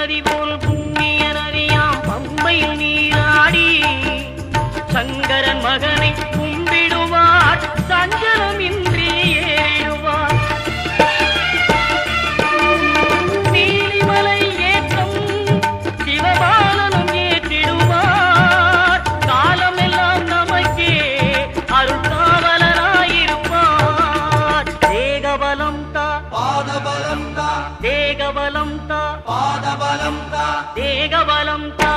நதி போல் புண்ணிய நதியாம் பம்பையில் நீராடி சங்கரன் மகனை கும்பிடுவார் சஞ்சலமின்றி ஏறிடுவார். நீலிமலை ஏற்றம் சிவபாலனும் ஏற்றிடுவார். காலமெல்லாம் நமக்கே அருள்காவலராயிருப்பார். தேகபலம் தா பாதபலம் தா தேகபலம் தா பாதபலம் தா தேகபலம் தா